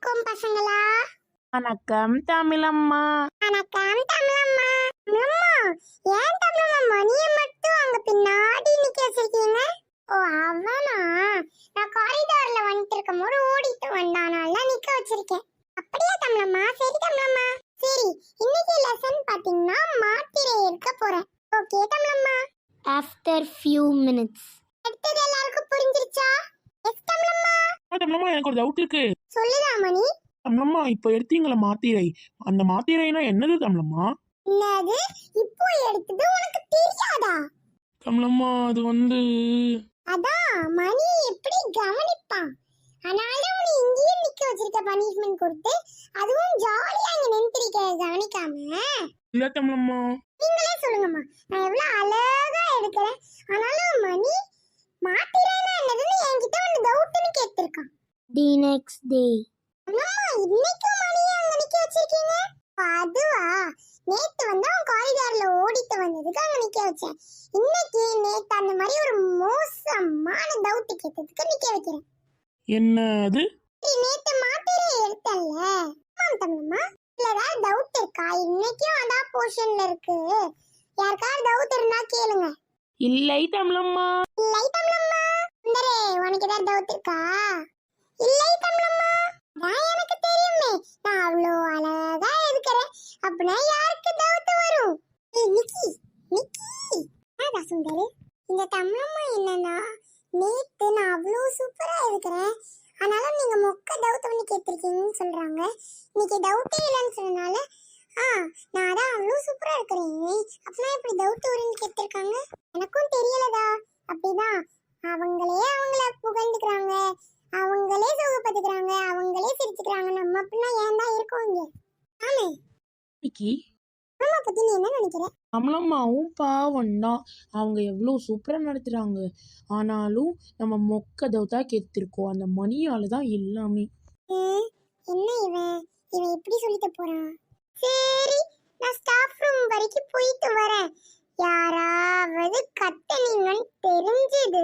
வணக்கம் பசங்களா. வணக்கம் தமிழம்மா. வணக்கம் தமிழம்மா. அம்மா, ஏன் தமிழம்மா மணியை மட்டும் அங்க பின்னாடி நிக்க வச்சிருக்கீங்க? ஓ அவனா, நான் காரிடார்ல வந்துட்டு இருக்கும் போது ஓடிட்டு வந்தானால நிக்க வச்சிருக்கேன். அப்படியே தமிழம்மா. சரி தமிழம்மா. சரி, இன்னைக்கு லெசன் பாத்தீங்கன்னா மாத்திரை எடுக்க போறேன். ஓகே தமிழம்மா. After few minutes. அடுத்தது எல்லாருக்கும் புரிஞ்சிருச்சா? எஸ் தமிழம்மா. தமிழம்மா, எனக்கு ஒரு டவுட் இருக்கு. சொல்லுடா மணி. தமிழம்மா, இப்போ எடுத்தீங்களா மாத்திரை, அந்த மாத்திரைனா என்னது தமிழம்மா? என்னது இப்போ எடுத்தது உனக்கு தெரியாதா? தமிழம்மா, அது அதான் மணி எப்படி கவனிப்பான். அதனால உன்னை இங்கேயே நிக்க வச்சிருக்க பனிஷ்மெண்ட் கொடுத்து, அதுவும் ஜாலியா இங்க நின்றுக்க கவனிக்காம. இல்ல தமிழம்மா. நீங்களே சொல்லுங்கம்மா, நான் எவ்வளவு அழகா எடுக்கிறேன். ஆனாலும் மணி மாத்திரைனா என்னதுன்னு என்கிட்ட வந்து டவுட்னு கேட்டிருக்கான். The next day. அம்மா, இன்னைக்கு மணியை அங்க நிக்க வச்சிருக்கீங்க? அதுவா, நேத்து வந்து அவன் காரிடார்ல ஓடிட்டு வந்ததுக்கு அங்க நிக்க வச்சேன். இன்னைக்கு நேத்து அந்த மாதிரி ஒரு மோசமான டவுட் கேட்டதுக்கு நிக்க வைக்கிறேன். என்ன அது? நேத்து மாத்திரை எடுத்தல்ல தமிழம்மா, இல்ல ஏதாவது டவுட் இருக்கா? இன்னைக்கும் அதான் போர்ஷன்ல இருக்கு. யாருக்காவது டவுட் இருந்தா கேளுங்க. இல்லை தமிழம்மா. இல்லை தமிழம்மா. சுந்தரே, உனக்கு ஏதாவது டவுட் இருக்கா? இல்லை தமிழம்மா. நான் எனக்கு தெரியுமே, நான் அவ்வளோ அழகா இருக்கிறேன். அப்படின்னா யாருக்கு டவுட் வரும்? நிக்கி நிக்கி. அதான் சுந்தரி, இந்த தமிழம்மா என்னன்னா, நேத்து நான் அவ்வளோ சூப்பரா இருக்கிறேன், ஆனாலும் நீங்க மொக்க டவுட் பண்ணி கேட்டிருக்கீங்கன்னு சொல்றாங்க. இன்னைக்கு டவுட்டே இல்லைன்னு சொன்னனால நான் அதான் அவ்வளோ சூப்பரா இருக்கிறேன், அப்படின்னா இப்படி டவுட் வரும்னு கேட்டிருக்காங்க. எனக்கும் தெரியலதா. அப்படிதான் அவங்கள புகழ்ந்துக்கிறாங்க, அவங்களே சுகப்படுத்துக்கிறாங்க, அவங்களே சிரிச்சுக்கிறாங்க. நம்ம அப்படின்னா ஏன் தான் இருக்கோம் இங்க? ஆமே இன்னைக்கு அம்மா பத்தி நீ என்ன நினைக்கிற? தமிழம்மாவும் பாவம் தான், அவங்க எவ்வளோ சூப்பரா நடத்துறாங்க. ஆனாலும் நம்ம மொக்க தவுத்தா கேத்திருக்கோம். அந்த மணியால தான் எல்லாமே. என்ன இவன் இப்படி சொல்லிட்டு போறான்? சரி, நான் ஸ்டாஃப் ரூம் வரைக்கும் போயிட்டு வரேன். யாராவது கத்தனீங்கன்னு தெரிஞ்சது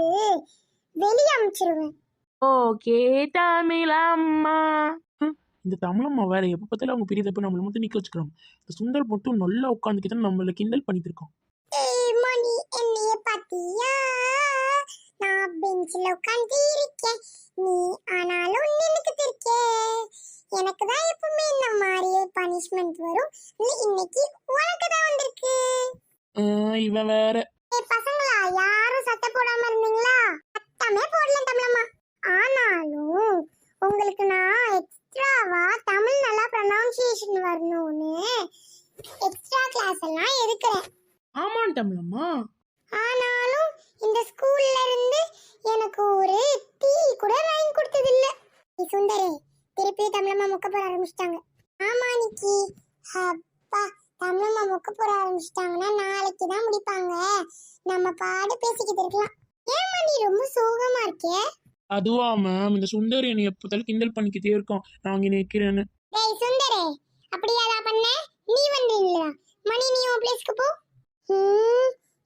வெளியே அனுப்பிச்சிருவேன். ஓகே தமிழம்மா. இந்த தமிழம்மா வேற எப்ப பார்த்தாலும் அவங்க பெரிய தப்பு நம்மள மட்டும் நிக்க வச்சுக்கிறோம். இந்த சுந்தர் மட்டும் நல்லா உட்காந்துக்கிட்டு நம்மள கிண்டல் பண்ணிட்டு இருக்கோம். மணி, என்னைய பாத்தியா? நான் பெஞ்சில உட்காந்து இருக்கேன், நீ ஆனாலும் நின்னுக்கிட்டு இருக்கே. எனக்கு தான் எப்பவுமே இந்த மாதிரியே பனிஷ்மெண்ட் வரும். இன்னைக்கு உனக்கு தான் வந்திருக்கு. இவன் வேற. பசங்களா, யாரும் சட்டை போடாம இருந்தீங்களா? சட்டமே போடல தமிழம்மா. ஆனாலும் உங்களுக்கு நான் எக்ஸ்ட்ராவா தமிழ் நல்லா ப்ரொனன்சியேஷன் வரணும்னு எக்ஸ்ட்ரா கிளாஸ் எல்லாம் எடுக்கிறேன். ஆமா தமிழம்மா. ஆனாலும் இந்த ஸ்கூல்ல இருந்து எனக்கு ஒரு டீ கூட வாங்கி கொடுத்தது இல்ல. சுந்தரே, திருப்பி தமிழம்மா மொக்க போட ஆரம்பிச்சிட்டாங்க. ஆமா நிக்கி, அப்பா தமிழம்மா மொக்க போட ஆரம்பிச்சிட்டாங்கன்னா நாளைக்கு தான் முடிப்பாங்க. நம்ம பாடு பேசிக்கிட்டு இருக்கலாம். ஏமா நீ ரொம்ப சோகமா இருக்கே? அதுவா மேம், இந்த சுந்தர் என்னை எப்போதாலும் கிண்டல் பண்ணிக்கிட்டே இருக்கான், நான் இங்க நிக்கிறேன்னு. டேய் சுந்தரே, அப்படியாடா பண்ண? நீ வந்தீங்களா? மணி, நீ உன் பிளேஸ்க்கு போ.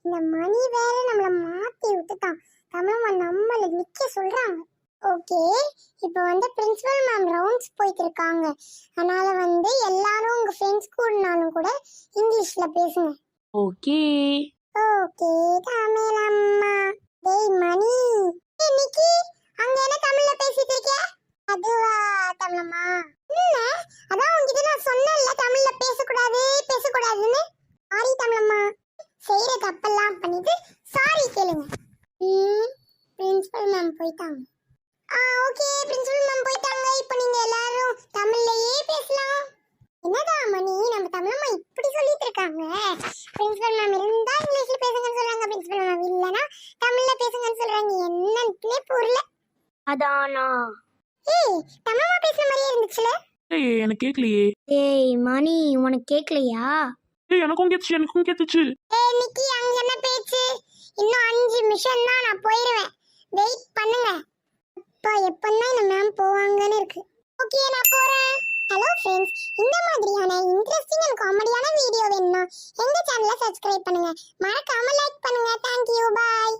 இந்த மணி வேற நம்மள மாத்தி விட்டுட்டான். தமிழம்மா நம்மள நிக்க சொல்றாங்க. ஓகே, இப்போ வந்து பிரின்சிபல் மேம் ரவுண்ட்ஸ் போயிட்டு இருக்காங்க. அதனால வந்து எல்லாரும் உங்க ஃப்ரெண்ட்ஸ் கூடனாலும் கூட இங்கிலீஷ்ல பேசுங்க. ஓகே ஓகே தமிழம்மா. டேய் மணி, நிக்கி, அங்க என்ன தமிழ்ல பேசிட்டு இருக்க? அதுவா தமிழம்மா, இல்ல அதான் உன்கிட்ட நான் சொன்னேன்ல தமிழ்ல பேசக்கூடாதுன்னு. சாரி தமிழம்மா, செய்யற தப்பெல்லாம் பண்ணிட்டு சாரி கேளுங்க. பிரின்சிபல் மேம் போயிட்டாங்க. ஓகே, பிரின்சிபல் மேம் போயிட்டாங்க. இப்போ நீங்க எல்லாரும் தமிழ்லயே பேசலாம். என்னடா மணி, நம்ம தமிழம்மா இப்படி சொல்லிட்டு இருக்காங்க. பிரின்சிபல் மேம் இருந்தா இங்கிலீஷ்ல பேசுங்கன்னு சொல்றாங்க, பிரின்சிபல் மேம் இல்லனா தமிழ்ல பேசுங்கன்னு சொல்றாங்க. என்னன்னே புரியல. அதானா? ஏய், தமிழம்மா பேசுற மாதிரியே இருந்துச்சுல. ஏய், எனக்கு கேட்கலையே. ஏய் மணி, உனக்கு கேட்கலையா? ஏய், எனக்கும் கேட்டுச்சு. ஏய் நிக்கி, அங்க என்ன பேச்சு? இன்னும் 5 நிமிஷம் தான், நான் போயிடுவேன். வெயிட் பண்ணுங்க. அப்பா, எப்பதான் இந்த மேம் போவாங்கன்னு இருக்கு. ஓகே, நான் போறேன். ஹலோ ஃப்ரெண்ட்ஸ், இந்த மாதிரியான இன்ட்ரெஸ்டிங் அண்ட் காமெடியான வீடியோ வேணும்னா எங்க சேனலை சப்ஸ்கிரைப் பண்ணுங்க, மறக்காம லைக் பண்ணுங்க. Thank you, bye.